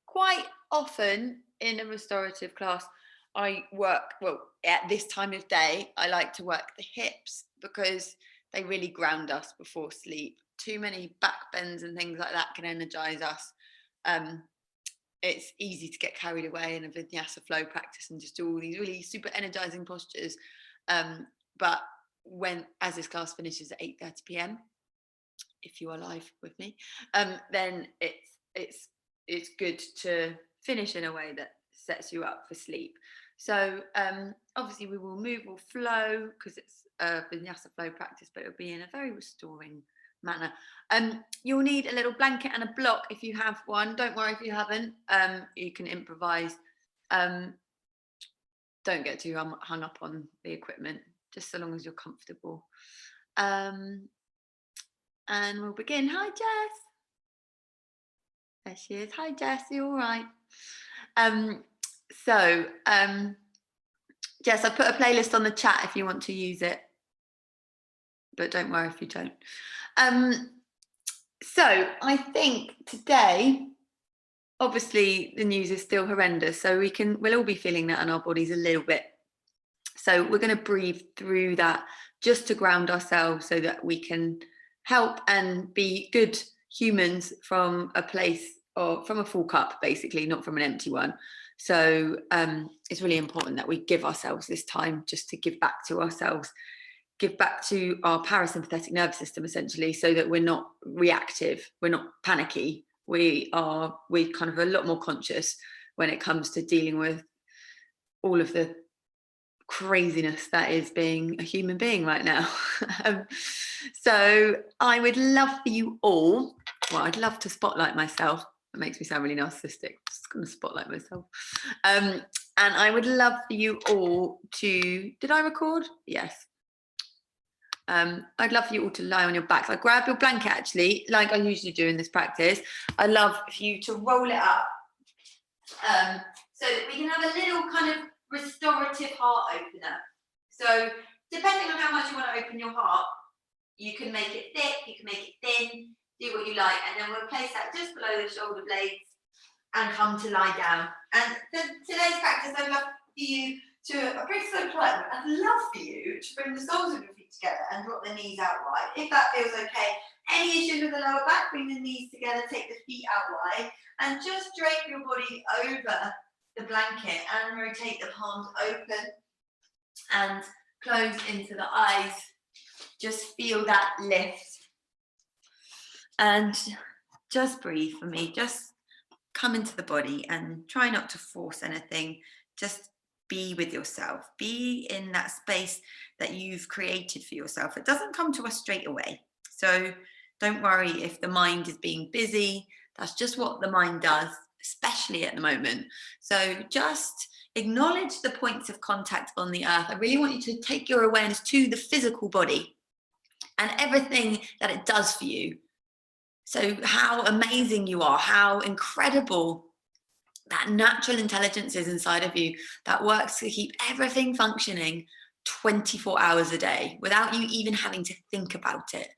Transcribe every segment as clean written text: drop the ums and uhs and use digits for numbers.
Quite often in a restorative class, I work, well, at this time of day, I like to work the hips because they really ground us before sleep. Too many back bends and things like that can energize us. Um, it's easy to get carried away in a vinyasa flow practice and just do all these really super energizing postures. But as this class finishes at 8:30 p.m., if you are live with me, then it's good to finish in a way that sets you up for sleep. So obviously we will move, we'll flow because it's a vinyasa flow practice, but it'll be in a very restoring manner. You'll need a little blanket and a block if you have one. Don't worry if you haven't. You can improvise. Don't get too hung up on the equipment, just so long as you're comfortable. And we'll begin. Hi, Jess. There she is. Hi, Jess. You all right? Jess, I put a playlist on the chat if you want to use it, but don't worry if you don't. So I think today, obviously the news is still horrendous, so we'll all be feeling that in our bodies a little bit. So we're going to breathe through that just to ground ourselves so that we can help and be good humans from a place, or from a full cup, basically, not from an empty one. So it's really important that we give ourselves this time just to give back to ourselves, give back to our parasympathetic nervous system, essentially, so that we're not reactive, we're not panicky, we're kind of a lot more conscious when it comes to dealing with all of the craziness that is being a human being right now. So I would love for you all, well, I'd love to spotlight myself. That makes me sound really narcissistic. I'm just going to spotlight myself. And I would love for you all to, did I record? Yes. I'd love for you all to lie on your backs. I grab your blanket, actually, like I usually do in this practice. I'd love for you to roll it up so that we can have a little kind of restorative heart opener. So depending on how much you want to open your heart, you can make it thick, you can make it thin, do what you like, and then we'll place that just below the shoulder blades and come to lie down. And today's practice, I'd love for you to, I'm pretty so polite, I'd love for you to bring the soles of your feet together and drop the knees out wide, if that feels okay. Any issues with the lower back, bring the knees together, take the feet out wide, and just drape your body over the blanket and rotate the palms open and close into the eyes. Just feel that lift and just breathe for me. Just come into the body and try not to force anything. Just be with yourself. Be in that space that you've created for yourself. It doesn't come to us straight away. So don't worry if the mind is being busy. That's just what the mind does, especially at the moment. So just acknowledge the points of contact on the earth. I really want you to take your awareness to the physical body and everything that it does for you. So how amazing you are, how incredible that natural intelligence is inside of you that works to keep everything functioning 24 hours a day without you even having to think about it.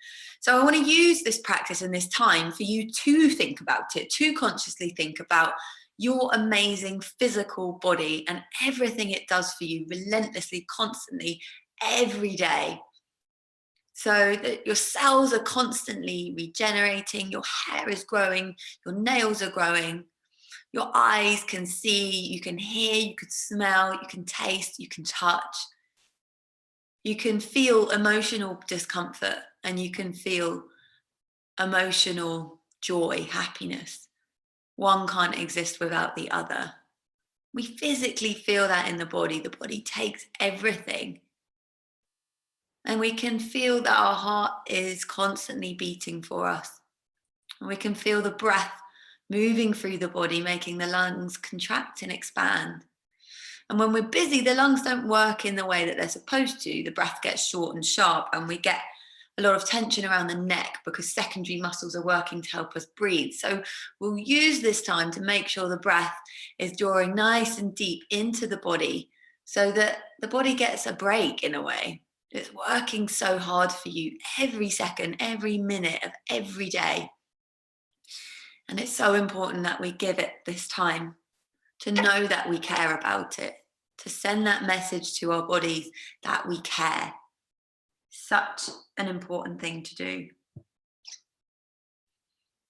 So I want to use this practice and this time for you to think about it, to consciously think about your amazing physical body and everything it does for you relentlessly, constantly, every day. So that your cells are constantly regenerating, your hair is growing, your nails are growing, your eyes can see, you can hear, you can smell, you can taste, you can touch. You can feel emotional discomfort and you can feel emotional joy, happiness. One can't exist without the other. We physically feel that in the body. The body takes everything. And we can feel that our heart is constantly beating for us. And we can feel the breath moving through the body, making the lungs contract and expand. And when we're busy, the lungs don't work in the way that they're supposed to. The breath gets short and sharp, and we get a lot of tension around the neck because secondary muscles are working to help us breathe. So we'll use this time to make sure the breath is drawing nice and deep into the body so that the body gets a break in a way. It's working so hard for you every second, every minute of every day. And it's so important that we give it this time to know that we care about it, to send that message to our bodies that we care. Such an important thing to do.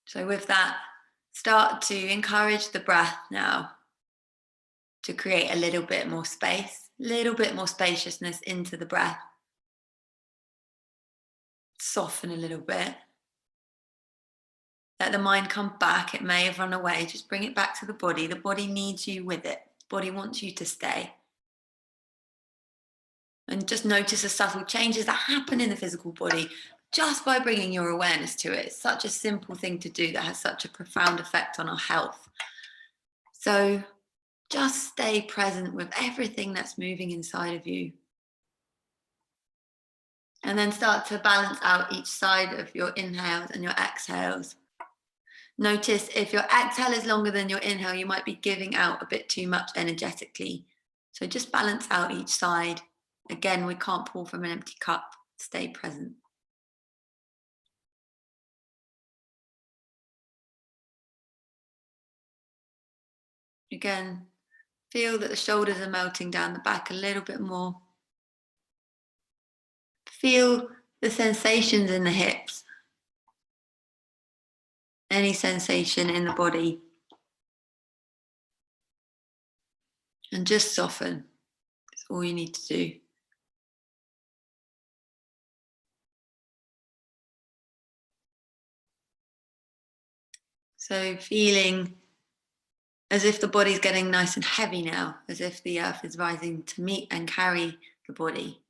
So with that, start to encourage the breath now to create a little bit more space, a little bit more spaciousness into the breath. Soften a little bit. Let the mind come back. It may have run away. Just bring it back to the body. The body needs you with it. The body wants you to stay. And just notice the subtle changes that happen in the physical body just by bringing your awareness to it. It's such a simple thing to do that has such a profound effect on our health. So just stay present with everything that's moving inside of you. And then start to balance out each side of your inhales and your exhales. Notice if your exhale is longer than your inhale, you might be giving out a bit too much energetically. So just balance out each side. Again, we can't pour from an empty cup. Stay present. Again, feel that the shoulders are melting down the back a little bit more. Feel the sensations in the hips. Any sensation in the body. And just soften. That's all you need to do. So feeling as if the body's getting nice and heavy now, as if the earth is rising to meet and carry the body.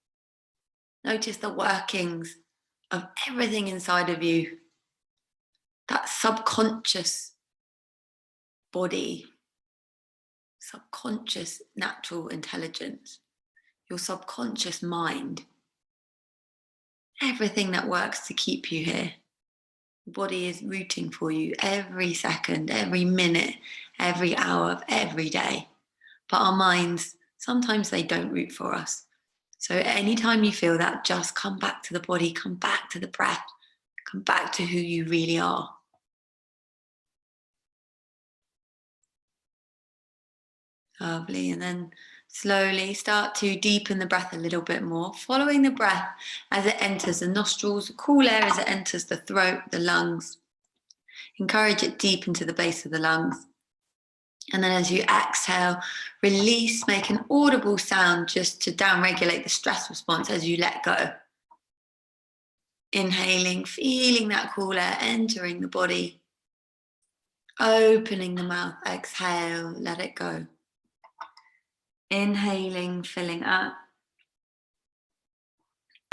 Notice the workings of everything inside of you. That subconscious body, subconscious natural intelligence, your subconscious mind. Everything that works to keep you here. The body is rooting for you every second, every minute, every hour of every day. But our minds, sometimes they don't root for us. So anytime you feel that, just come back to the body, come back to the breath, come back to who you really are. Lovely. And then slowly start to deepen the breath a little bit more, following the breath as it enters the nostrils, cool air as it enters the throat, the lungs. Encourage it deep into the base of the lungs. And then as you exhale, release, make an audible sound just to downregulate the stress response as you let go. Inhaling, feeling that cool air entering the body. Opening the mouth, exhale, let it go. Inhaling, filling up.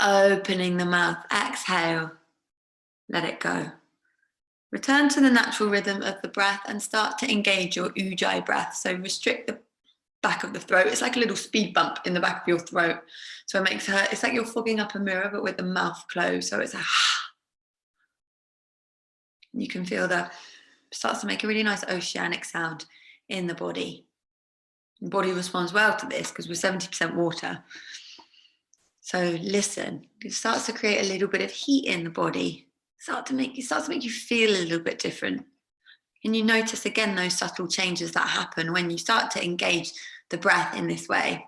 Opening the mouth, exhale, let it go. Return to the natural rhythm of the breath and start to engage your ujjayi breath. So restrict the back of the throat. It's like a little speed bump in the back of your throat. So it's like you're fogging up a mirror, but with the mouth closed. So it's a you can feel that starts to make a really nice oceanic sound in the body. The body responds well to this because we're 70% water. So listen, it starts to create a little bit of heat in the body. It starts to make you feel a little bit different. And you notice again those subtle changes that happen when you start to engage the breath in this way.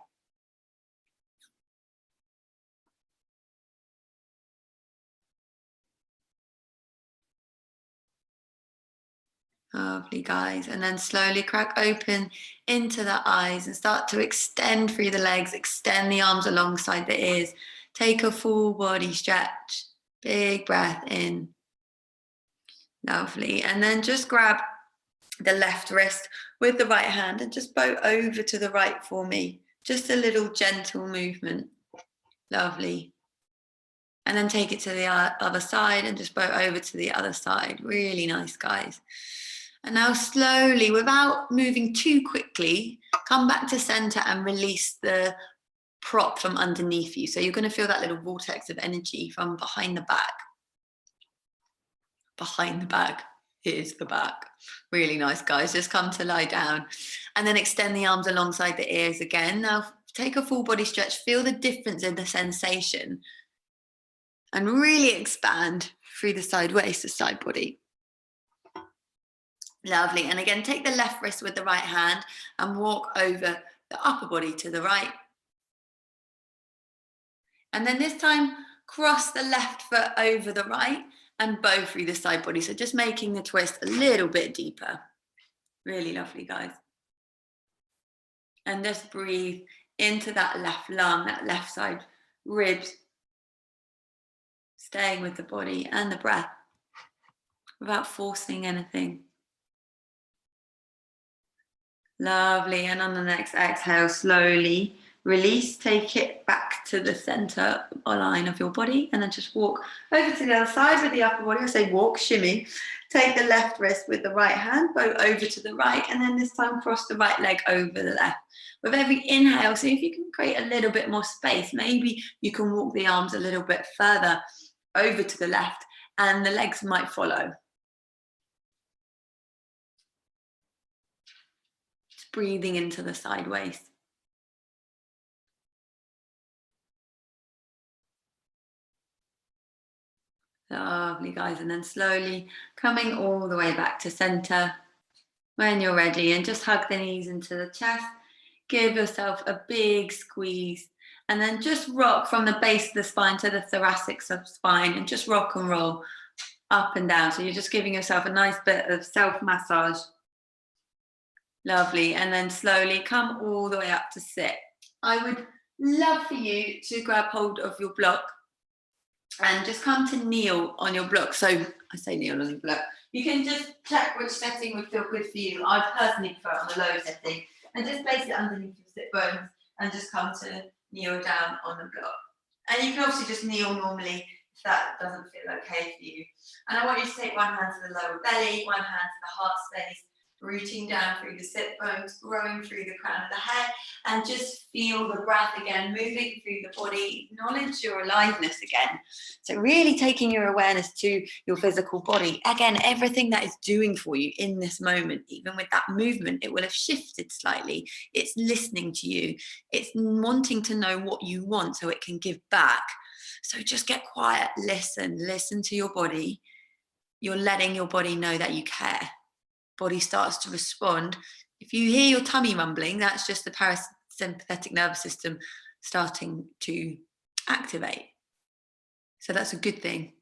Lovely, guys. And then slowly crack open into the eyes and start to extend through the legs, extend the arms alongside the ears. Take a full body stretch. Big breath in. Lovely. And then just grab the left wrist with the right hand and just bow over to the right for me. Just a little gentle movement. Lovely. And then take it to the other side and just bow over to the other side. Really nice, guys. And now slowly, without moving too quickly, come back to center and release the prop from underneath you. So you're going to feel that little vortex of energy from behind the back. Behind the back is the back. Really nice, guys. Just come to lie down and then extend the arms alongside the ears again. Now take a full body stretch. Feel the difference in the sensation and really expand through the side waist, the side body. Lovely. And again, take the left wrist with the right hand and walk over the upper body to the right. And then this time, cross the left foot over the right and bow through the side body. So just making the twist a little bit deeper. Really lovely, guys. And just breathe into that left lung, that left side ribs, staying with the body and the breath without forcing anything. Lovely. And on the next exhale, slowly release, take it back to the center line of your body, and then just walk over to the other side with the upper body. I say walk, shimmy. Take the left wrist with the right hand, bow over to the right, and then this time cross the right leg over the left. With every inhale, see if you can create a little bit more space. Maybe you can walk the arms a little bit further over to the left, and the legs might follow. Just breathing into the sideways. Lovely, guys. And then slowly coming all the way back to center when you're ready, and just hug the knees into the chest. Give yourself a big squeeze, and then just rock from the base of the spine to the thoracic spine, and just rock and roll up and down. So you're just giving yourself a nice bit of self-massage. Lovely. And then slowly come all the way up to sit. I would love for you to grab hold of your block and just come to kneel on your block. So I say kneel on your block. You can just check which setting would feel good for you. I personally prefer on the low setting, and just place it underneath your sit bones and just come to kneel down on the block. And you can also just kneel normally if that doesn't feel okay for you. And I want you to take one hand to the lower belly, one hand to the heart space, rooting down through the sit bones, growing through the crown of the head, and just feel the breath again, moving through the body. Acknowledge your aliveness again. So really taking your awareness to your physical body. Again, everything that is doing for you in this moment, even with that movement, it will have shifted slightly. It's listening to you. It's wanting to know what you want so it can give back. So just get quiet, listen to your body. You're letting your body know that you care. Body starts to respond. If you hear your tummy mumbling, that's just the parasympathetic nervous system starting to activate. So that's a good thing.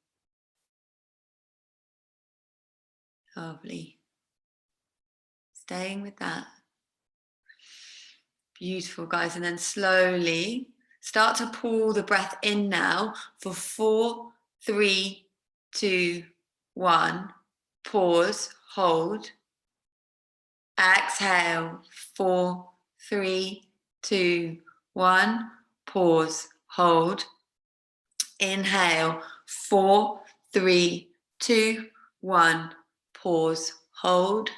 Lovely. Staying with that. Beautiful, guys. And then slowly start to pull the breath in now for 4, 3, 2, 1. Pause, hold. Exhale, 4, 3, 2, 1. Pause, hold. Inhale, 4, 3, 2, 1. Pause, hold.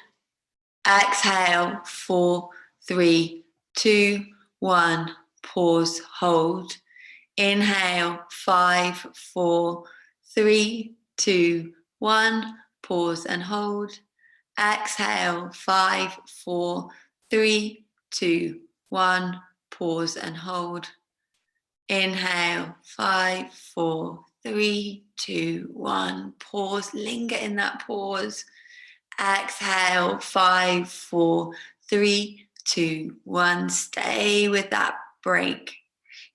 Exhale, 4, 3, 2, 1. Pause, hold. Inhale, 5, 4, 3, 2, 1. Pause and hold. Exhale, 5, 4, 3, 2, 1. Pause and hold. Inhale, 5, 4, 3, 2, 1. Pause, linger in that pause. Exhale, 5, 4, 3, 2, 1. Stay with that break.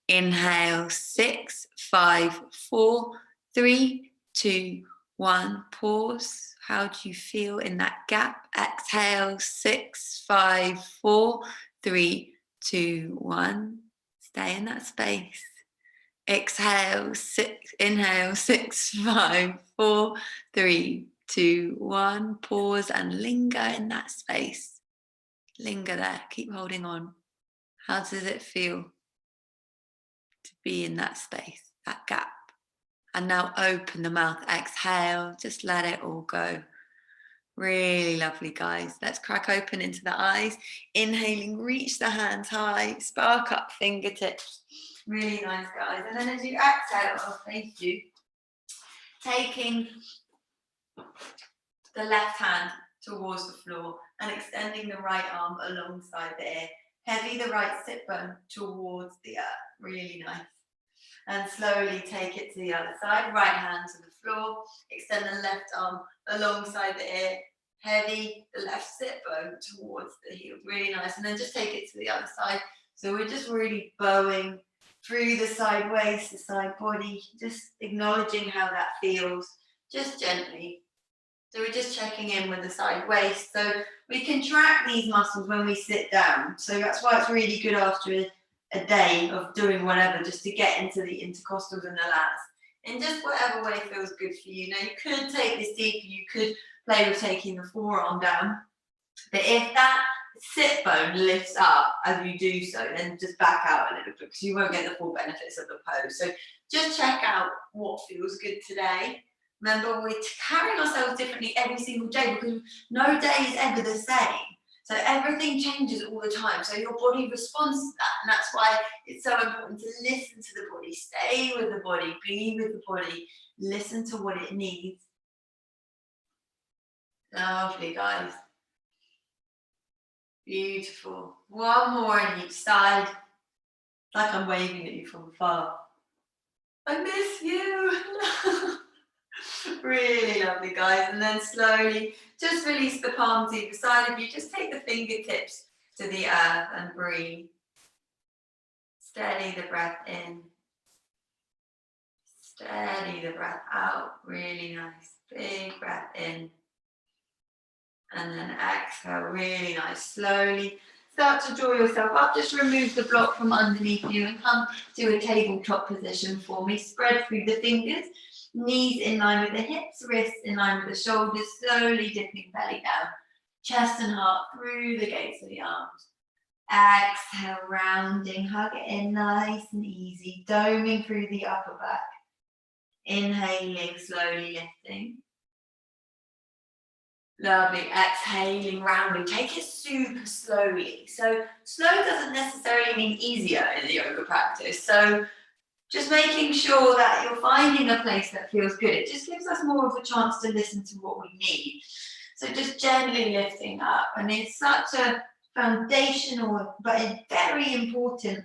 Inhale, 6, 5, 4, 3, 2, 1. Pause. How do you feel in that gap? Exhale, 6, 5, 4, 3, 2, 1. Stay in that space. Exhale, 6, inhale, 6, 5, 4, 3, 2, 1. Pause and linger in that space. Linger there. Keep holding on. How does it feel to be in that space, that gap? And now open the mouth. Exhale. Just let it all go. Really lovely, guys. Let's crack open into the eyes. Inhaling, reach the hands high. Spark up fingertips. Really nice, guys. And then as you exhale, I'll face you. Taking the left hand towards the floor and extending the right arm alongside the ear. Heavy the right sit bone towards the earth. Really nice. And slowly take it to the other side. Right hand to the floor. Extend the left arm alongside the ear. heavy the left sit bone towards the heel, really nice. And then just take it to the other side. So we're just really bowing through the side waist, the side body, just acknowledging how that feels, just gently. So we're just checking in with the side waist. So we can track these muscles when we sit down. So that's why it's really good after a day of doing whatever, just to get into the intercostals and the lats. In just whatever way feels good for you. Now you could take this deeper, you could play with taking the forearm down. But if that sit bone lifts up as you do so, then just back out a little bit because you won't get the full benefits of the pose. So just check out what feels good today. Remember, we're carrying ourselves differently every single day because no day is ever the same. So everything changes all the time. So your body responds to that. And that's why it's so important to listen to the body, stay with the body, be with the body, listen to what it needs. Lovely, guys. Beautiful. One more on each side. It's like I'm waving at you from afar. I miss you. Really lovely, guys. And then slowly just release the palms either side of you. Just take the fingertips to the earth and breathe. Steady the breath in. Steady the breath out. Really nice. Big breath in. And then exhale, really nice. Slowly start to draw yourself up. Just remove the block from underneath you and come to a tabletop position for me. Spread through the fingers. Knees in line with the hips, wrists in line with the shoulders, slowly dipping belly down. Chest and heart through the gates of the arms. Exhale, rounding, hug it in nice and easy, doming through the upper back. Inhaling, slowly lifting. Lovely, exhaling, rounding. Take it super slowly. So slow doesn't necessarily mean easier in the yoga practice. So just making sure that you're finding a place that feels good. It just gives us more of a chance to listen to what we need. So just gently lifting up. And it's such a foundational but a very important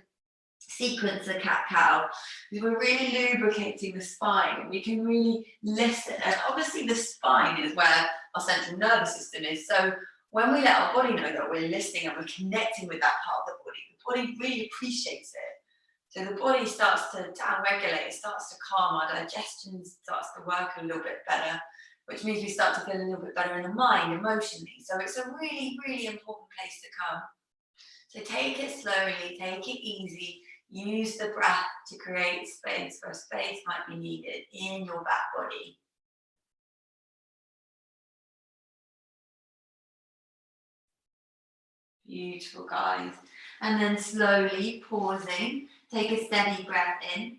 sequence of cat-cow. We're really lubricating the spine. We can really listen. And obviously the spine is where our central nervous system is. So when we let our body know that we're listening and we're connecting with that part of the body really appreciates it. So the body starts to down-regulate, it starts to calm, our digestion starts to work a little bit better, which means we start to feel a little bit better in the mind, emotionally. So it's a really, really important place to come. So take it slowly, take it easy, use the breath to create space where space might be needed in your back body. Beautiful, guys. And then slowly pausing. Take a steady breath in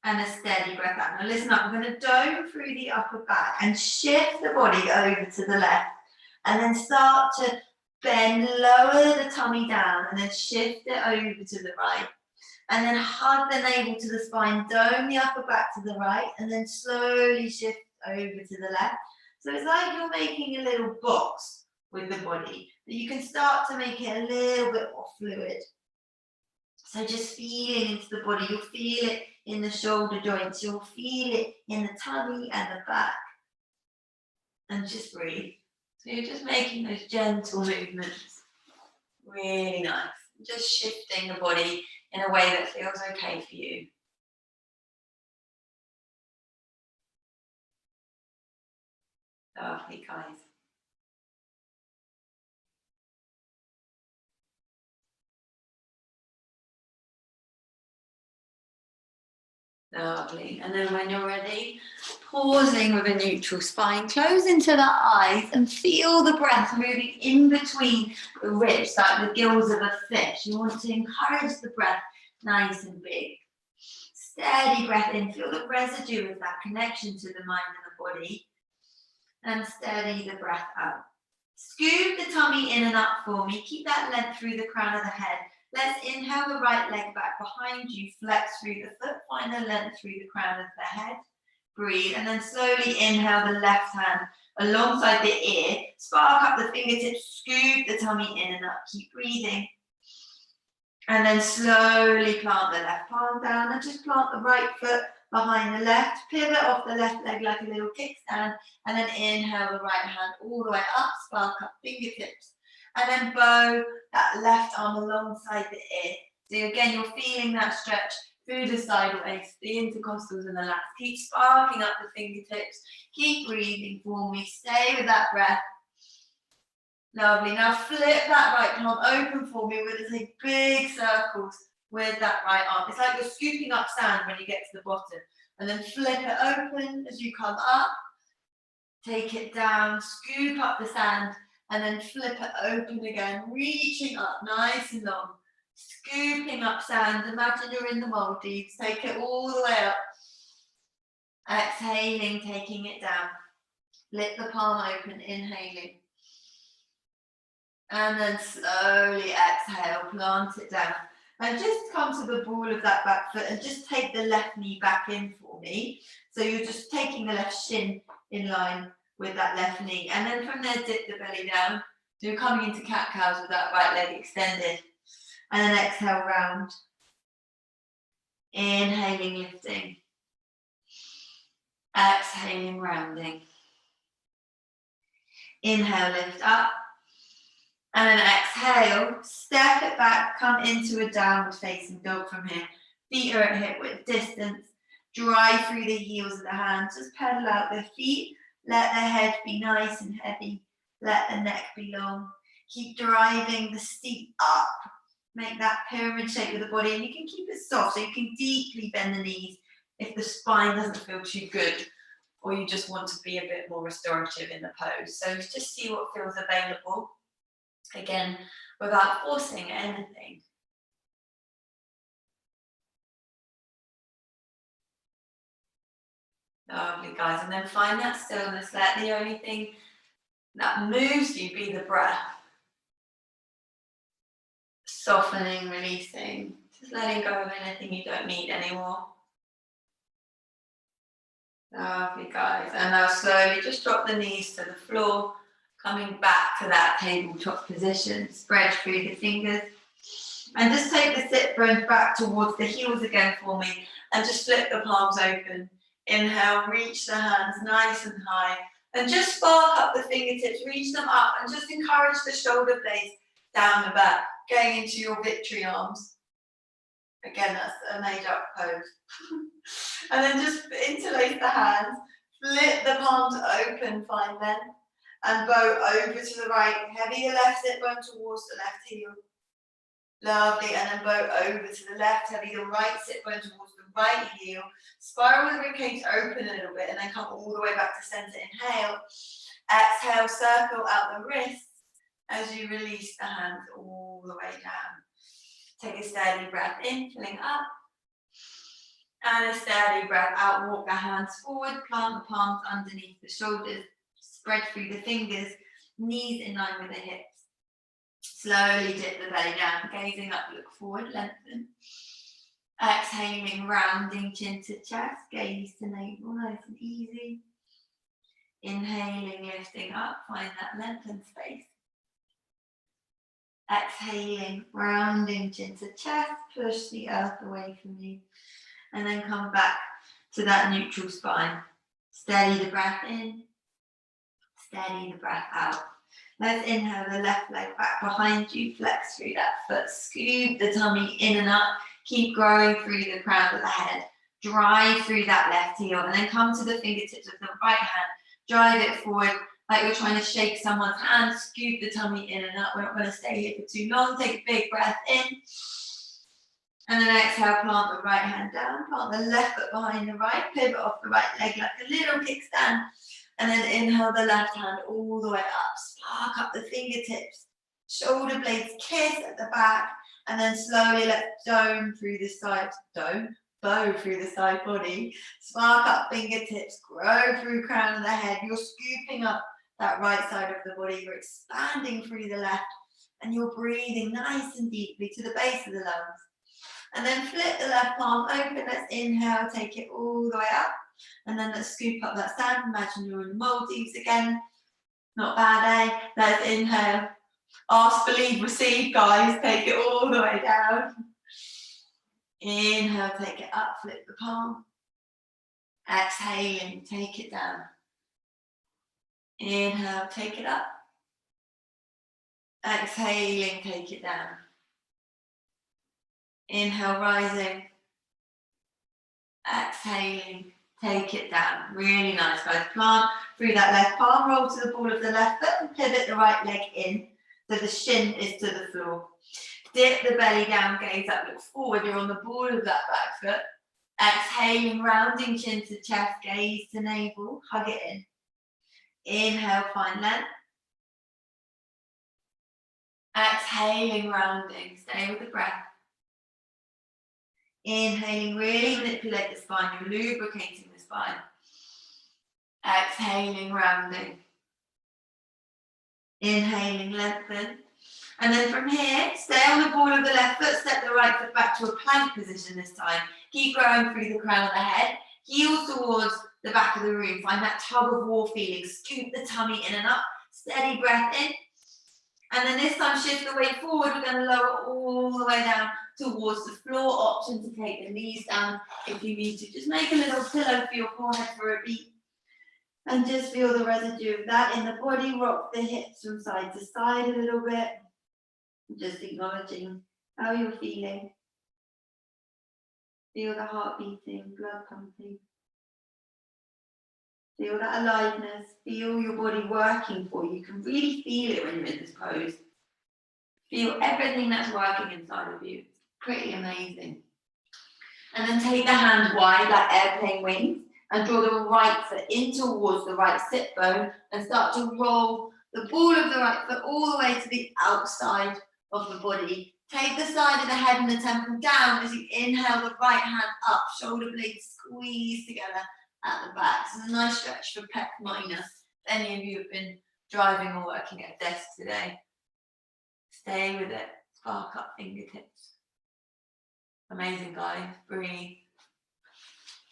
and a steady breath out. Now listen up, we're going to dome through the upper back and shift the body over to the left. And then start to bend, lower the tummy down and then shift it over to the right. And then hug the navel to the spine, dome the upper back to the right and then slowly shift over to the left. So it's like you're making a little box with the body. But you can start to make it a little bit more fluid. So just feeling into the body, you'll feel it in the shoulder joints, you'll feel it in the tummy and the back. And just breathe. So you're just making those gentle movements. Really nice. Just shifting the body in a way that feels okay for you. Lovely, guys. Lovely. And then when you're ready, pausing with a neutral spine, close into the eyes and feel the breath moving in between the ribs, like the gills of a fish. You want to encourage the breath nice and big. Steady breath in, feel the residue of that connection to the mind and the body. And steady the breath out. Scoop the tummy in and up for me. Keep that length through the crown of the head. Let's inhale the right leg back behind you, flex through the foot, find the length through the crown of the head. Breathe, and then slowly inhale the left hand alongside the ear. Spark up the fingertips, scoop the tummy in and up. Keep breathing. And then slowly plant the left palm down and just plant the right foot behind the left, pivot off the left leg like a little kickstand, and then inhale the right hand all the way up, spark up fingertips, and then bow that left arm alongside the ear. So again, you're feeling that stretch through the sideways, the intercostals and the lats. Keep sparking up the fingertips. Keep breathing for me. Stay with that breath. Lovely. Now flip that right palm open for me. We're going to take big circles with that right arm. It's like you're scooping up sand when you get to the bottom. And then flip it open as you come up. Take it down, scoop up the sand, and then flip it open again, reaching up nice and long. Scooping up sand, imagine you're in the Maldives, take it all the way up. Exhaling, taking it down. Lift the palm open, inhaling. And then slowly exhale, plant it down. And just come to the ball of that back foot and just take the left knee back in for me. So you're just taking the left shin in line with that left knee. And then from there, dip the belly down. So you're coming into cat-cows with that right leg extended. And then exhale, round. Inhaling, lifting. Exhaling, rounding. Inhale, lift up. And then exhale, step it back, come into a downward facing dog from here. Feet are at hip width distance. Drive through the heels of the hands. Just pedal out the feet. Let the head be nice and heavy. Let the neck be long. Keep driving the seat up. Make that pyramid shape with the body, and you can keep it soft, so you can deeply bend the knees if the spine doesn't feel too good, or you just want to be a bit more restorative in the pose. So just see what feels available, again, without forcing anything. Lovely, guys, and then find that stillness. Let the only thing that moves you be the breath. Softening, releasing, just letting go of anything you don't need anymore. Lovely, guys. And now slowly just drop the knees to the floor, coming back to that tabletop position. Spread through the fingers. And just take the sit bones back towards the heels again for me. And just flip the palms open. Inhale, reach the hands nice and high. And just spark up the fingertips, reach them up, and just encourage the shoulder blades down the back, going into your victory arms. Again, that's a made up pose. And then just interlace the hands, flip the palms open, find length, and bow over to the right. Heavy the left sit bone towards the left heel. Lovely, and then bow over to the left, heavy the right sit bone towards the right heel. Spiral the ribcage open a little bit, and then come all the way back to center. Inhale. Exhale, circle out the wrists as you release the hands all the way down. Take a steady breath in, filling up. And a steady breath out. Walk the hands forward, plant the palms underneath the shoulders, spread through the fingers, knees in line with the hips. Slowly dip the belly down, gazing up, look forward, lengthen. Exhaling, rounding chin to chest, gaze to navel, nice and easy. Inhaling, lifting up, find that lengthened space. Exhaling, rounding chin to chest, push the earth away from you. And then come back to that neutral spine. Steady the breath in, steady the breath out. Let's inhale the left leg back behind you, flex through that foot, scoop the tummy in and up, keep growing through the crown of the head, drive through that left heel, and then come to the fingertips of the right hand, drive it forward like you're trying to shake someone's hand, scoop the tummy in and up. We're not going to stay here for too long. Take a big breath in, and then exhale, plant the right hand down, plant the left foot behind the right, pivot off the right leg like a little kickstand. And then inhale the left hand all the way up. Spark up the fingertips. Shoulder blades kiss at the back. And then slowly let bow through the side body. Spark up fingertips. Grow through crown of the head. You're scooping up that right side of the body. You're expanding through the left. And you're breathing nice and deeply to the base of the lungs. And then flip the left palm open. Let's inhale. Take it all the way up. And then let's scoop up that sand. Imagine you're in the Maldives again. Not bad, eh? Let's inhale. Ask, believe, receive, guys. Take it all the way down. Inhale, take it up, flip the palm. Exhaling, take it down. Inhale, take it up. Exhaling, take it down. Inhale, rising. Exhaling, take it down. Really nice, guys. Plant through that left palm, roll to the ball of the left foot and pivot the right leg in so the shin is to the floor. Dip the belly down, gaze up, look forward. You're on the ball of that back foot. Exhaling, rounding chin to chest, gaze to navel, hug it in. Inhale, find length. Exhaling, rounding, stay with the breath. Inhaling, really manipulate the spine, you're lubricating the spine. Exhaling, rounding. Inhaling, lengthen. And then from here, stay on the ball of the left foot, step the right foot back to a plank position this time. Keep growing through the crown of the head, heels towards the back of the room. Find that tug of war feeling, scoop the tummy in and up, steady breath in. And then this time, shift the weight forward. We're going to lower all the way down towards the floor. Option to take the knees down if you need to. Just make a little pillow for your forehead for a beat. And just feel the residue of that in the body. Rock the hips from side to side a little bit. Just acknowledging how you're feeling. Feel the heart beating, blood pumping. Feel that aliveness, feel your body working for you. You can really feel it when you're in this pose. Feel everything that's working inside of you. It's pretty amazing. And then take the hand wide like airplane wings and draw the right foot in towards the right sit bone and start to roll the ball of the right foot all the way to the outside of the body. Take the side of the head and the temple down as you inhale the right hand up, shoulder blades squeeze together at the back. So it's a nice stretch for pec minor. If any of you have been driving or working at a desk today, stay with it. Spark up fingertips. Amazing, guys. Breathe.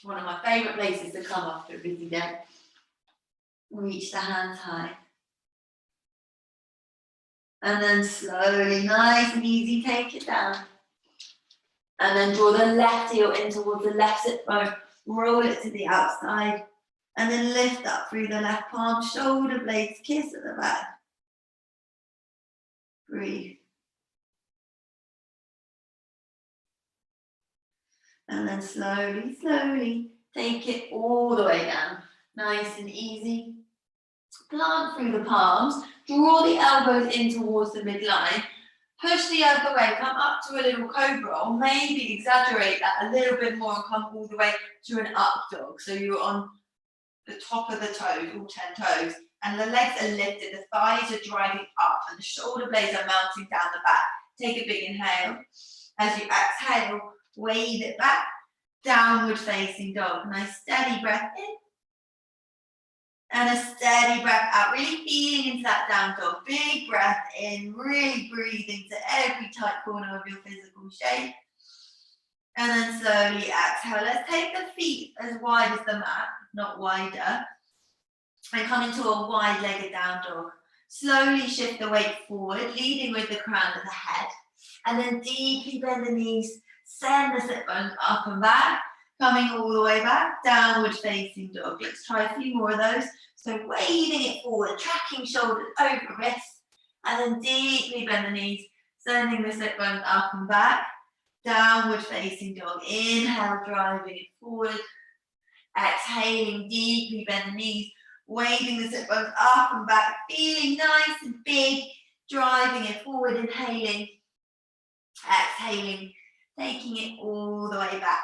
One of my favourite places to come after a busy day. Reach the hands high. And then slowly, nice and easy, take it down. And then draw the left heel in towards the left sit bone. Roll it to the outside and then lift up through the left palm, shoulder blades kiss at the back. Breathe. And then slowly, slowly take it all the way down. Nice and easy. Plant through the palms, draw the elbows in towards the midline. Push the other way, come up to a little cobra, or maybe exaggerate that a little bit more and come all the way to an up dog. So you're on the top of the toes, all 10 toes, and the legs are lifted, the thighs are driving up, and the shoulder blades are mounting down the back. Take a big inhale. As you exhale, wave it back, downward facing dog. Nice steady breath in. And a steady breath out, really feeling into that down dog. Big breath in, really breathing to every tight corner of your physical shape. And then slowly exhale. Let's take the feet as wide as the mat, not wider. And come into a wide-legged down dog. Slowly shift the weight forward, leading with the crown of the head. And then deeply bend the knees, send the sit bones up and back. Coming all the way back, downward facing dog. Let's try a few more of those. So waving it forward, tracking shoulders over wrists, and then deeply bend the knees, sending the sit bones up and back. Downward facing dog. Inhale, driving it forward. Exhaling, deeply bend the knees, waving the sit bones up and back, feeling nice and big, driving it forward, inhaling, exhaling, taking it all the way back.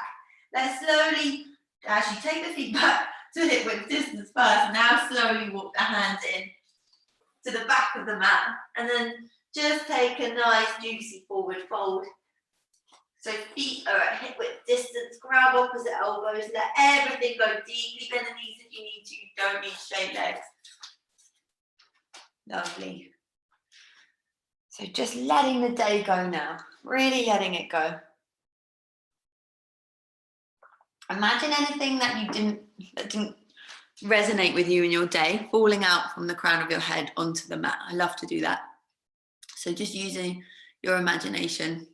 Let's slowly actually take the feet back to hip width distance first. Now slowly walk the hands in to the back of the mat and then just take a nice juicy forward fold. So feet are at hip width distance, grab opposite elbows, let everything go deeply, bend the knees if you need to, you don't need straight legs. Lovely. So just letting the day go now, really letting it go. Imagine anything that didn't resonate with you in your day, falling out from the crown of your head onto the mat. I love to do that. So just using your imagination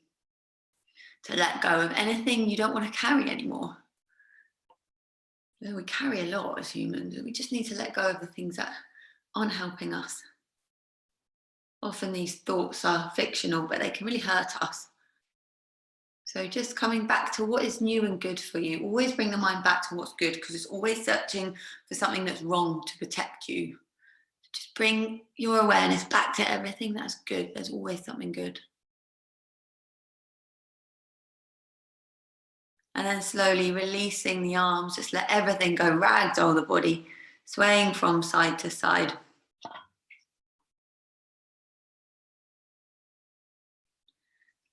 to let go of anything you don't want to carry anymore. We carry a lot as humans, and we just need to let go of the things that aren't helping us. Often these thoughts are fictional, but they can really hurt us. So just coming back to what is new and good for you. Always bring the mind back to what's good, because it's always searching for something that's wrong to protect you. Just bring your awareness back to everything that's good. There's always something good. And then slowly releasing the arms, just let everything go, ragdoll the body, swaying from side to side.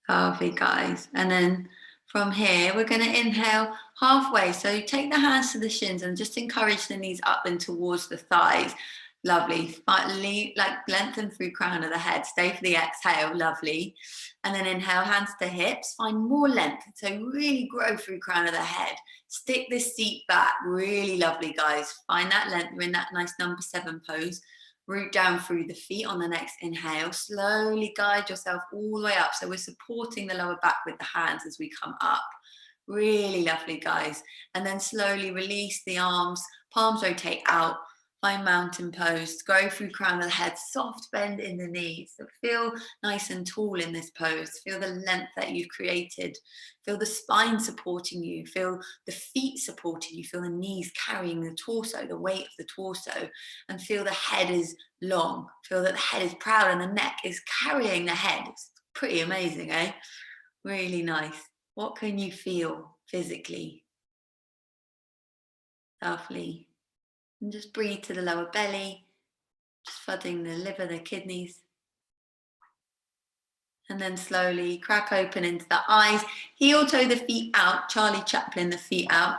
Lovely, guys. And then from here, we're going to inhale halfway. So take the hands to the shins and just encourage the knees up and towards the thighs. Lovely. Like lengthen through crown of the head. Stay for the exhale. Lovely. And then inhale, hands to hips. Find more length. So really grow through crown of the head. Stick this seat back. Really lovely, guys. Find that length. We're in that nice number 7 pose. Root down through the feet on the next inhale. Slowly guide yourself all the way up. So we're supporting the lower back with the hands as we come up. Really lovely, guys. And then slowly release the arms. Palms rotate out. Find mountain pose. Go through crown of the head. Soft bend in the knees. So feel nice and tall in this pose. Feel the length that you've created. Feel the spine supporting you. Feel the feet supporting you. Feel the knees carrying the torso, the weight of the torso. And feel the head is long. Feel that the head is proud and the neck is carrying the head. It's pretty amazing, eh? Really nice. What can you feel physically? Lovely. And just breathe to the lower belly, just flooding the liver, the kidneys. And then slowly crack open into the eyes. Heel toe the feet out. Charlie Chaplin, the feet out.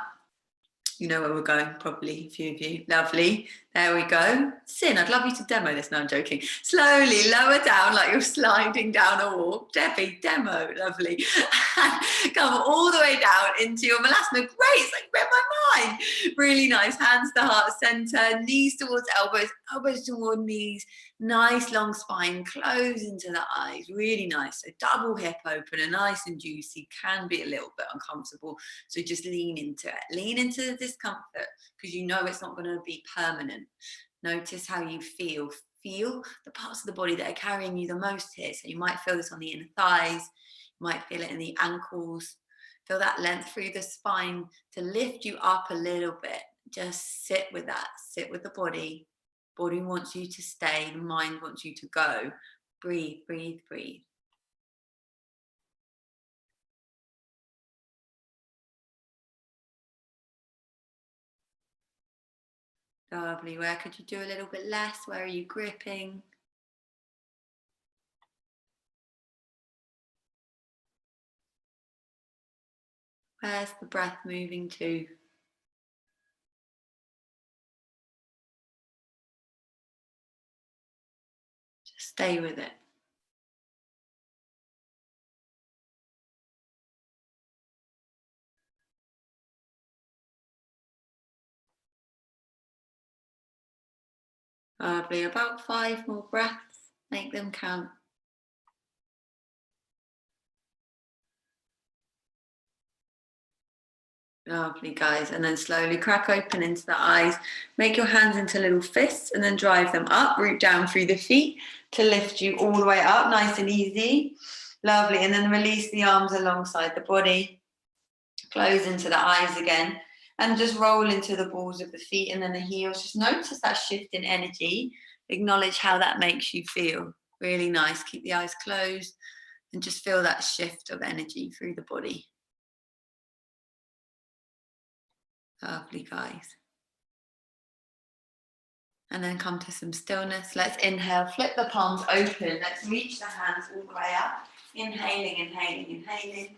You know where we're going, probably, a few of you. Lovely. There we go. Sin, I'd love you to demo this. No, I'm joking. Slowly lower down like you're sliding down a wall. Debbie, demo. Lovely. Come all the way down into your Malasana. Great. It's like read my mind. Really nice. Hands to heart center. Knees towards elbows. Elbows toward knees. Nice long spine. Close into the eyes. Really nice. So double hip opener. Nice and juicy. Can be a little bit uncomfortable. So just lean into it. Lean into the discomfort, because you know it's not going to be permanent. Notice how you feel. Feel the parts of the body that are carrying you the most here. So you might feel this on the inner thighs. You might feel it in the ankles. Feel that length through the spine to lift you up a little bit. Just sit with that. Sit with the body. Body wants you to stay. The mind wants you to go. Breathe, breathe, breathe. Lovely. Where could you do a little bit less? Where are you gripping? Where's the breath moving to? Just stay with it. Lovely. About 5 more breaths. Make them count. Lovely, guys. And then slowly crack open into the eyes. Make your hands into little fists and then drive them up. Root down through the feet to lift you all the way up. Nice and easy. Lovely. And then release the arms alongside the body. Close into the eyes again. And just roll into the balls of the feet and then the heels. Just notice that shift in energy. Acknowledge how that makes you feel. Really nice. Keep the eyes closed and just feel that shift of energy through the body. Lovely, guys. And then come to some stillness. Let's inhale, flip the palms open. Let's reach the hands all the way up. Inhaling, inhaling, inhaling.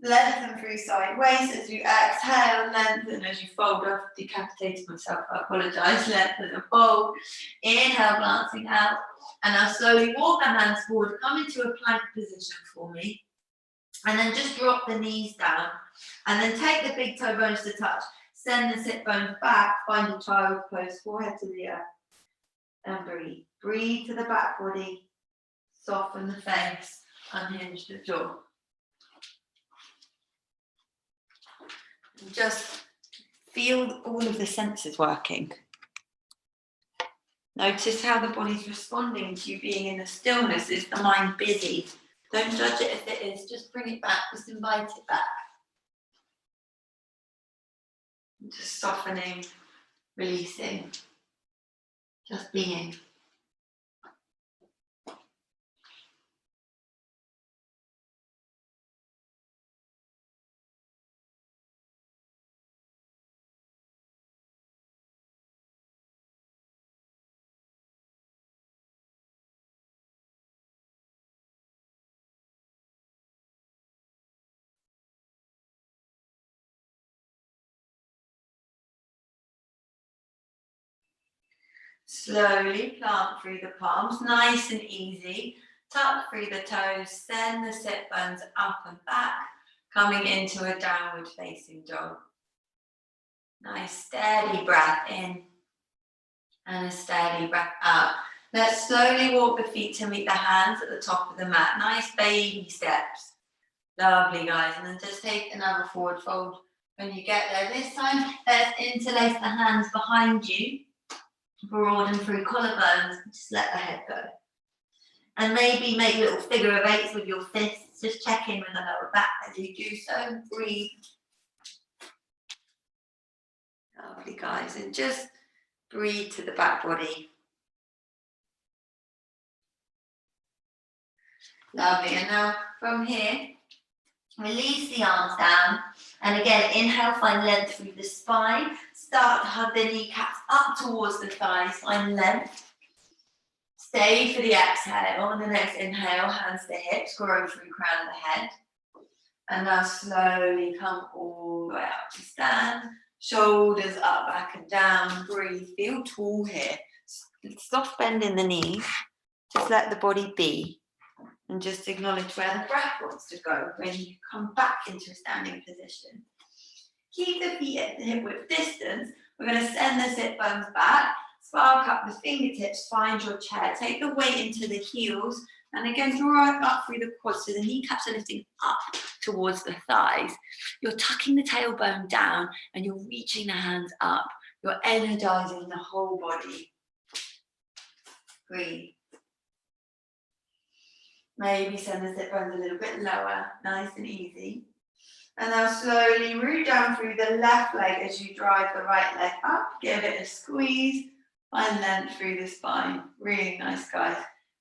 Lengthen through sideways as you exhale. Lengthen as you fold. I've decapitated myself. I apologise. Lengthen and fold. Inhale, glancing out. And now slowly walk the hands forward. Come into a plank position for me. And then just drop the knees down. And then take the big toe bones to touch. Send the sit bones back. Find a child's pose. Forehead to the earth. And breathe. Breathe to the back body. Soften the face. Unhinge the jaw. Just Feel all of the senses working. Notice how the body's responding to you being in the stillness. Is the mind busy? Don't judge it if it is. Just bring it back. Just invite it back. Just softening, releasing, just being. Slowly plant through the palms, nice and easy. Tuck through the toes, send the sit bones up and back, coming into a downward facing dog. Nice steady breath in and a steady breath out. Let's slowly walk the feet to meet the hands at the top of the mat. Nice baby steps. Lovely, guys. And then just take another forward fold when you get there. This time, let's interlace the hands behind you. Broaden through collarbones, just let the head go. And maybe make little figure of eights with your fists, just check in with the lower back as you do so. Breathe. Lovely, guys, and just breathe to the back body. Lovely, and now from here, release the arms down, and again, inhale, find length through the spine. Start to hug the kneecaps up towards the thighs, find length. Stay for the exhale. On the next inhale, hands to hips, grow through crown of the head. And now slowly come all the way up to stand. Shoulders up, back and down. Breathe, feel tall here. Soft bend in the knees. Just let the body be. And just acknowledge where the breath wants to go when you come back into a standing position. Keep the feet at the hip width distance. We're going to send the sit bones back. Spark up the fingertips, find your chair. Take the weight into the heels. And again, draw it up through the quads so the kneecaps are lifting up towards the thighs. You're tucking the tailbone down and you're reaching the hands up. You're energizing the whole body. Breathe. Maybe send the sit bones a little bit lower, nice and easy. And now slowly root down through the left leg as you drive the right leg up. Give it a squeeze. Find length through the spine. Really nice, guys.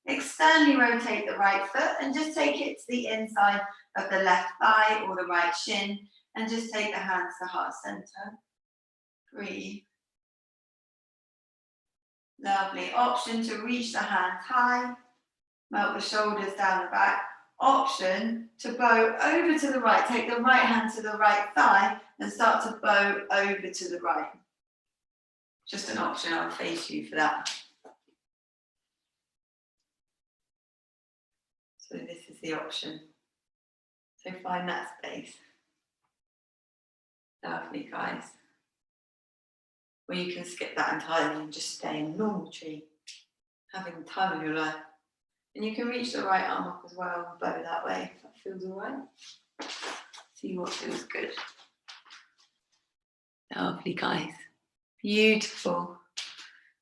Externally rotate the right foot and just take it to the inside of the left thigh or the right shin. And just take the hands to heart center. Breathe. Lovely. Option to reach the hands high. Melt the shoulders down the back. Option to bow over to the right. Take the right hand to the right thigh and start to bow over to the right. Just an option, I'll face you for that. So this is the option. So find that space. Lovely, guys. Or you can skip that entirely and just stay in a normal tree, having the time of your life. And you can reach the right arm up as well and bow that way if that feels all right. See what feels good. Lovely, guys. Beautiful.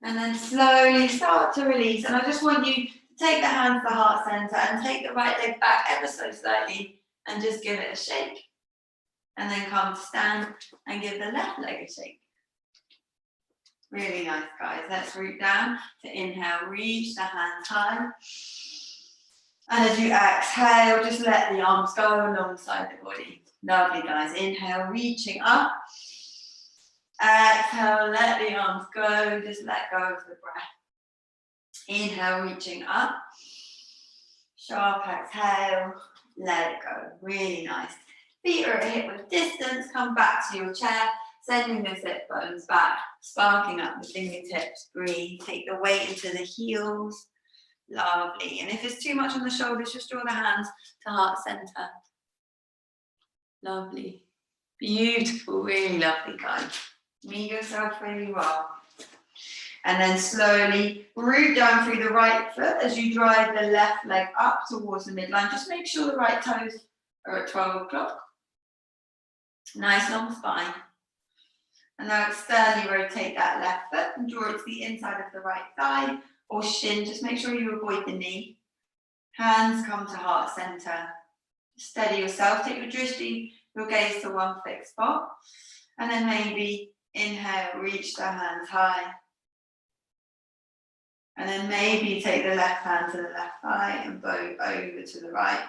And then slowly start to release. And I just want you to take the hands to the heart center and take the right leg back ever so slightly and just give it a shake. And then come to stand and give the left leg a shake. Really nice, guys. Let's root down to inhale, reach the hands high. And as you exhale, just let the arms go alongside the body. Lovely, guys. Inhale, reaching up. Exhale, let the arms go. Just let go of the breath. Inhale, reaching up. Sharp exhale, let it go. Really nice. Feet are at hip width distance. Come back to your chair. Sending the sit bones back, sparking up the fingertips, breathe, take the weight into the heels, lovely. And if it's too much on the shoulders, just draw the hands to heart center. Lovely, beautiful, really lovely, guys. Meet yourself where you are. And then slowly root down through the right foot as you drive the left leg up towards the midline. Just make sure the right toes are at 12 o'clock. Nice long spine. And now externally rotate that left foot and draw it to the inside of the right thigh or shin. Just make sure you avoid the knee. Hands come to heart center. Steady yourself. Take your drishti, your gaze to one fixed spot. And then maybe inhale, reach the hands high. And then maybe take the left hand to the left thigh and bow over to the right.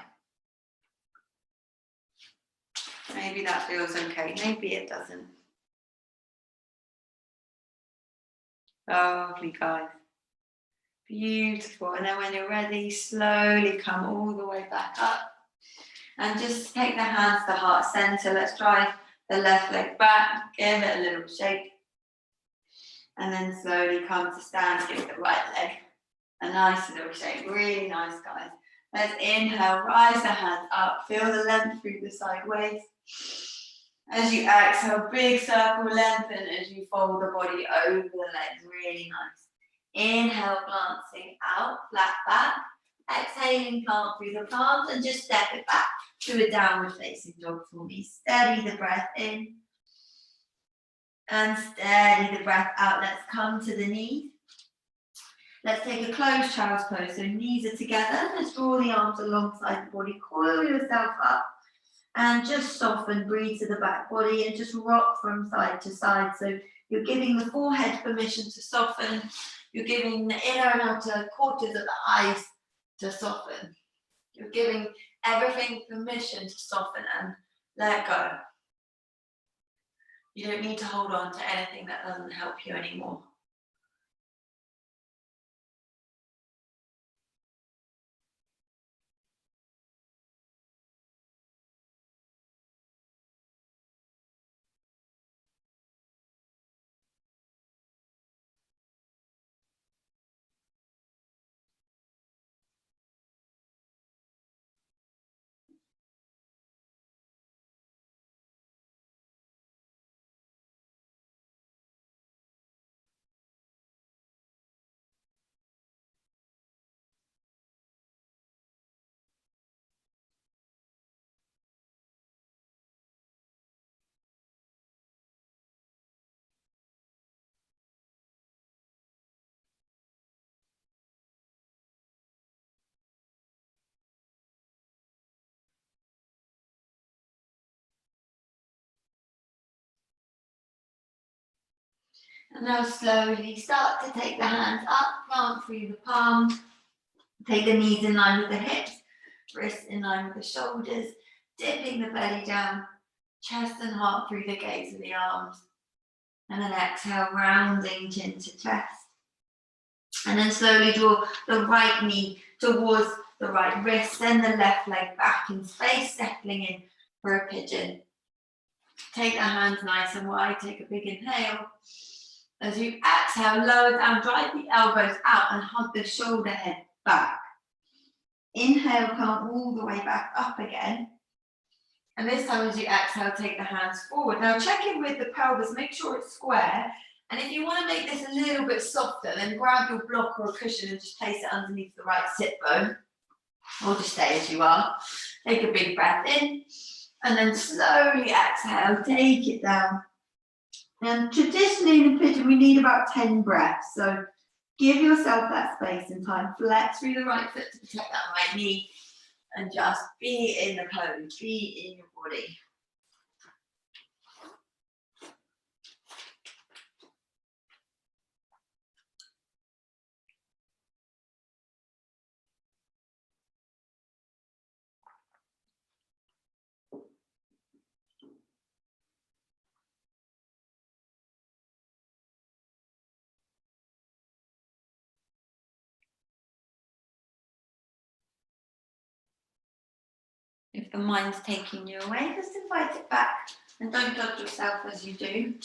Maybe that feels okay. Maybe it doesn't. Lovely, guys. Beautiful. And then when you're ready, slowly come all the way back up. And just take the hands to heart center. Let's drive the left leg back. Give it a little shake. And then slowly come to stand. Give the right leg a nice little shake. Really nice, guys. Let's inhale, rise the hands up. Feel the length through the sideways. As you exhale, big circle lengthen as you fold the body over the legs. Really nice. Inhale, glancing out, flat back. Exhaling, plant through the palms and just step it back to a downward facing dog for me. Steady the breath in. And steady the breath out. Let's come to the knees. Let's take a closed child's pose. So knees are together. Let's draw the arms alongside the body. Coil yourself up. And just soften, breathe to the back body and just rock from side to side. So you're giving the forehead permission to soften. You're giving the inner and outer quarters of the eyes to soften. You're giving everything permission to soften and let go. You don't need to hold on to anything that doesn't help you anymore. And now slowly start to take the hands up, plant through the palms. Take the knees in line with the hips, wrists in line with the shoulders, dipping the belly down, chest and heart through the gaze of the arms. And then exhale, rounding chin to chest. And then slowly draw the right knee towards the right wrist, send the left leg back in space, settling in for a pigeon. Take the hands nice and wide, take a big inhale. As you exhale, lower down, drive the elbows out and hug the shoulder head back. Inhale, come all the way back up again. And this time as you exhale, take the hands forward. Now check in with the pelvis, make sure it's square. And if you want to make this a little bit softer, then grab your block or a cushion and just place it underneath the right sit bone. Or just stay as you are. Take a big breath in. And then slowly exhale, take it down. And traditionally in a pigeon, we need about 10 breaths. So give yourself that space and time. Flex through the right foot to protect that right knee. And just be in the pose, be in your body. If the mind's taking you away, just invite it back and don't judge yourself as you do.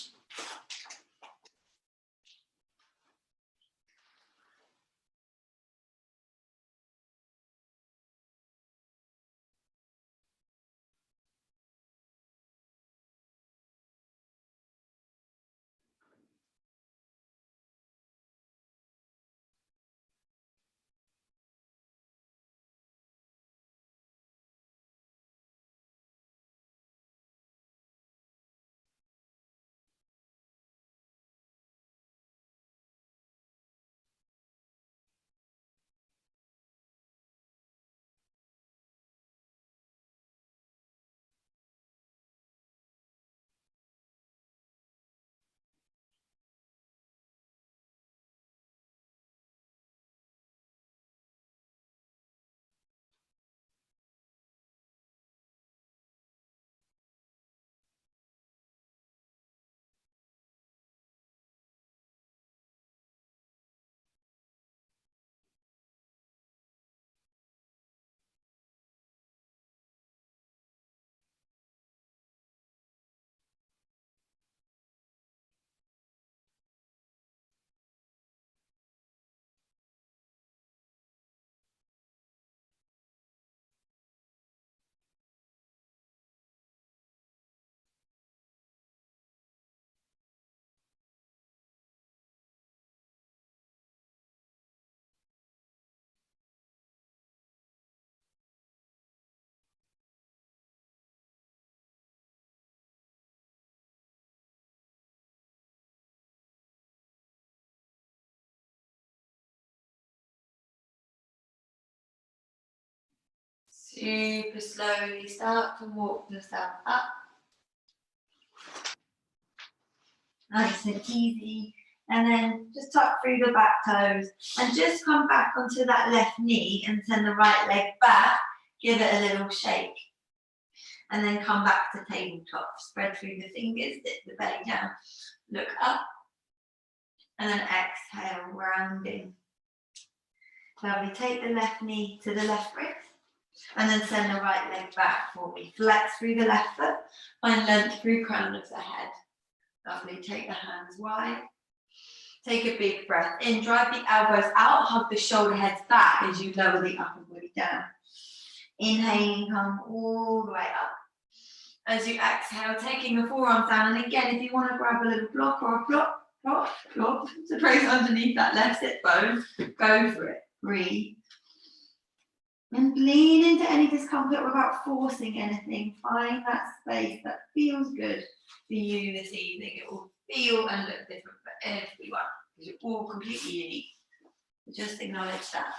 Super slowly start to walk yourself up. Nice and easy. And then just tuck through the back toes and just come back onto that left knee and send the right leg back. Give it a little shake. And then come back to tabletop. Spread through the fingers, dip the belly down. Look up. And then exhale, rounding. Lovely. Take the left knee to the left wrist. And then send the right leg back for me. Flex through the left foot. Find length through crown of the head. Lovely. Take the hands wide. Take a big breath in. Drive the elbows out. Hug the shoulder heads back as you lower the upper body down. Inhaling, come all the way up. As you exhale, taking the forearms down. And again, if you want to grab a little block or a plop to brace underneath that left sit bone, go for it. Breathe. And lean into any discomfort without forcing anything. Find that space that feels good for you this evening. It will feel and look different for everyone because you're all completely unique. Just acknowledge that.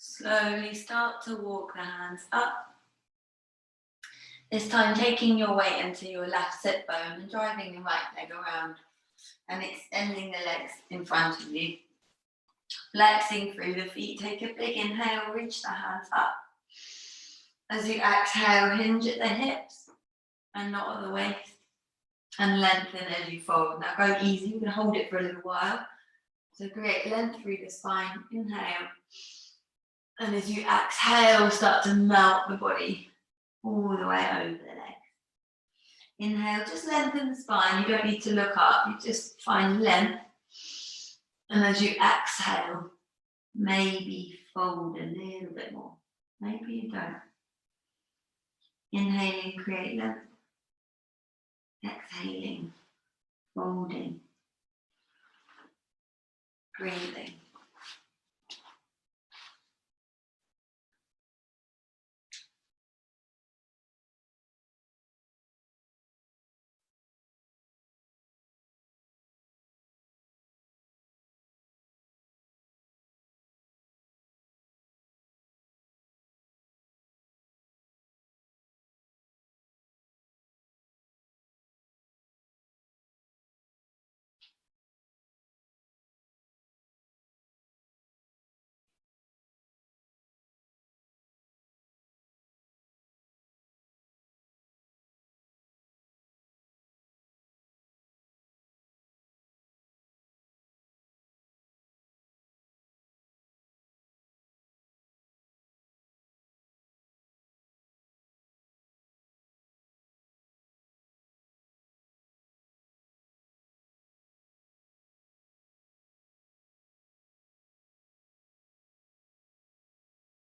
Slowly start to walk the hands up. This time taking your weight into your left sit bone and driving the right leg around and extending the legs in front of you. Flexing through the feet, take a big inhale, reach the hands up. As you exhale, hinge at the hips and not at the waist. And lengthen as you fold. Now go easy, we're going to hold it for a little while. So create length through the spine, inhale. And as you exhale, start to melt the body all the way over the legs. Inhale, just lengthen the spine. You don't need to look up, you just find length. And as you exhale, maybe fold a little bit more. Maybe you don't. Inhaling, create length. Exhaling, folding, breathing.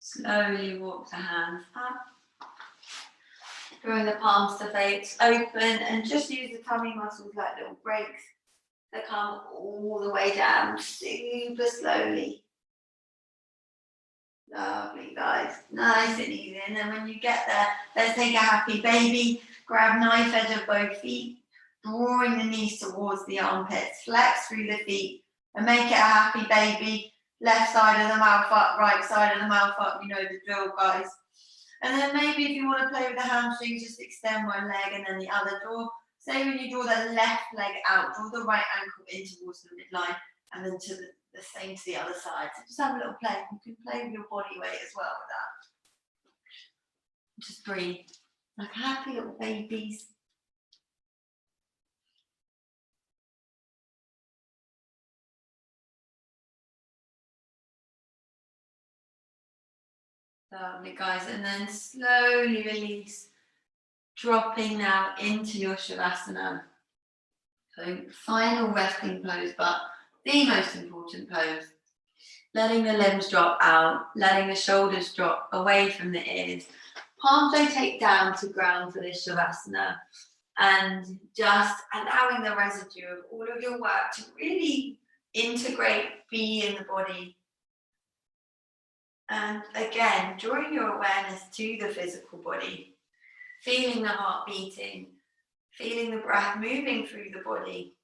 Slowly walk the hands up. Drawing the palms to face open, and just use the tummy muscles like little brakes that come all the way down super slowly. Lovely, guys. Nice and easy. And then when you get there, let's take a happy baby. Grab knife edge of both feet, drawing the knees towards the armpits. Flex through the feet and make it a happy baby. Left side of the mouth up, right side of the mouth up. You know the drill, guys. And then maybe if you want to play with the hamstrings, just extend one leg and then the other. Say when you draw the left leg out, draw the right ankle in towards the midline, and then to the same to the other side. So just have a little play. You can play with your body weight as well with that. Just breathe like happy little babies. Lovely, guys. And then slowly release, dropping now into your Shavasana. So final resting pose, but the most important pose. Letting the limbs drop out, letting the shoulders drop away from the ears. Palms rotate down to ground for this Shavasana. And just allowing the residue of all of your work to really integrate, be in the body. And again, drawing your awareness to the physical body, feeling the heart beating, feeling the breath moving through the body,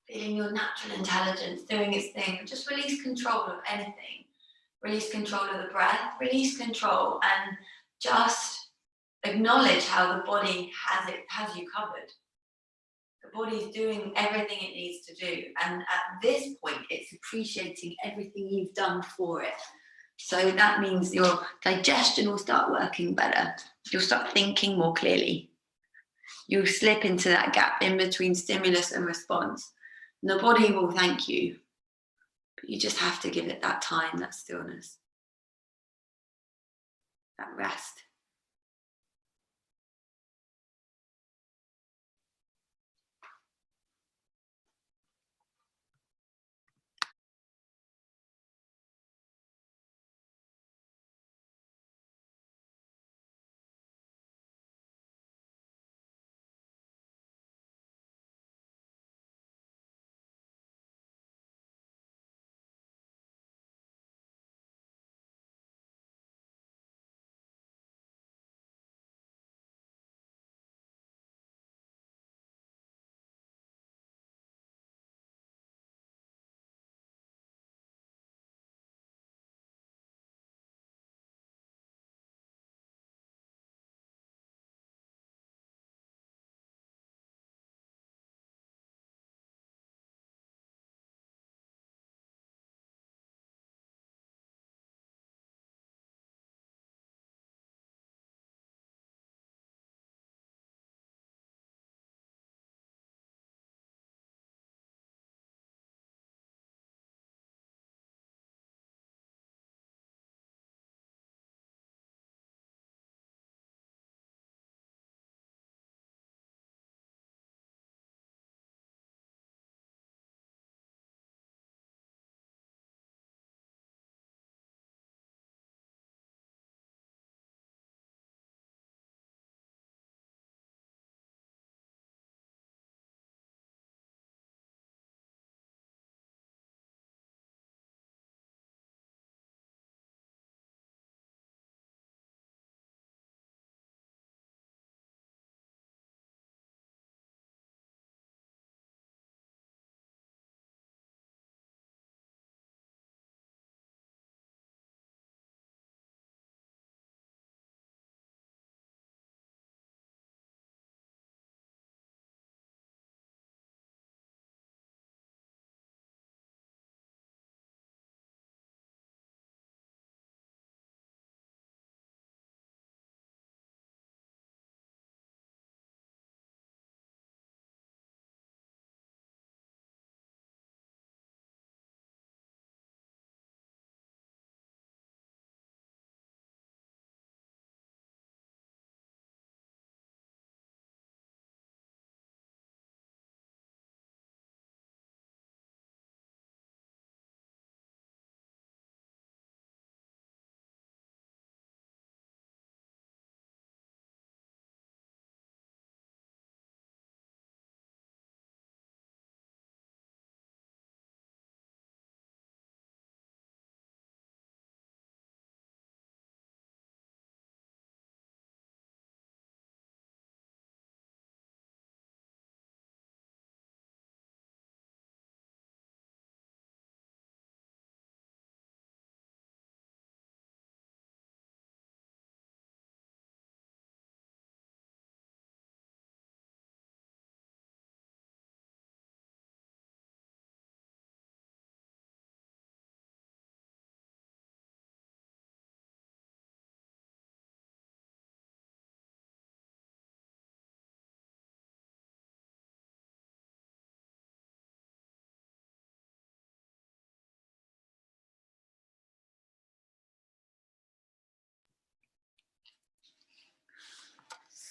feeling your natural intelligence doing its thing. Just release control of anything. Release control of the breath, release control, and just acknowledge how the body has you covered. The body's doing everything it needs to do. And at this point, it's appreciating everything you've done for it. So that means your digestion will start working better. You'll start thinking more clearly. You'll slip into that gap in between stimulus and response. And the body will thank you. But you just have to give it that time, that stillness, that rest.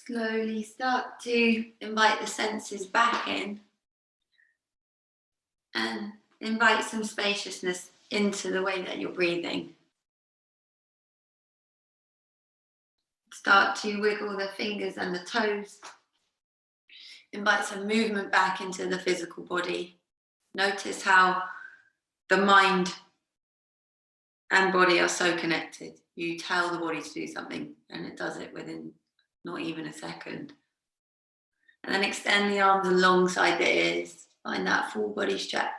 Slowly start to invite the senses back in and invite some spaciousness into the way that you're breathing. Start to wiggle the fingers and the toes. Invite some movement back into the physical body. Notice how the mind and body are so connected. You tell the body to do something and it does it within not even a second. And then extend the arms alongside the ears. Find that full body stretch.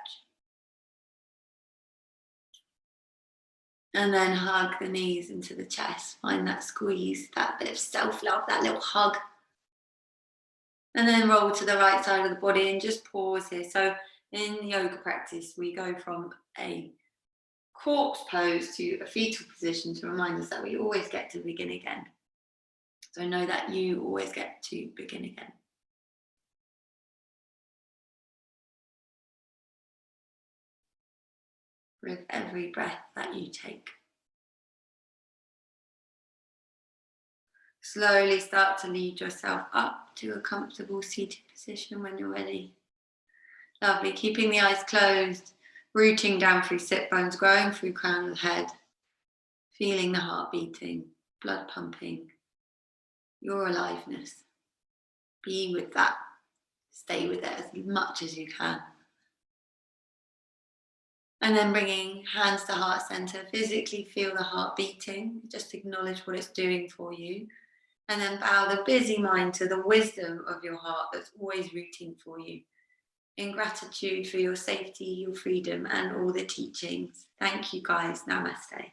And then hug the knees into the chest. Find that squeeze, that bit of self-love, that little hug. And then roll to the right side of the body and just pause here. So in yoga practice, we go from a corpse pose to a fetal position to remind us that we always get to begin again. So know that you always get to begin again. With every breath that you take. Slowly start to lead yourself up to a comfortable seated position when you're ready. Lovely, keeping the eyes closed, rooting down through sit bones, growing through crown of the head, feeling the heart beating, blood pumping, your aliveness. Be with that. Stay with it as much as you can. And then bringing hands to heart center, physically feel the heart beating, just acknowledge what it's doing for you. And then bow the busy mind to the wisdom of your heart that's always rooting for you. In gratitude for your safety, your freedom, and all the teachings. Thank you guys. Namaste.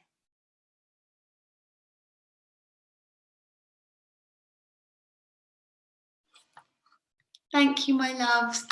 Thank you, my loves.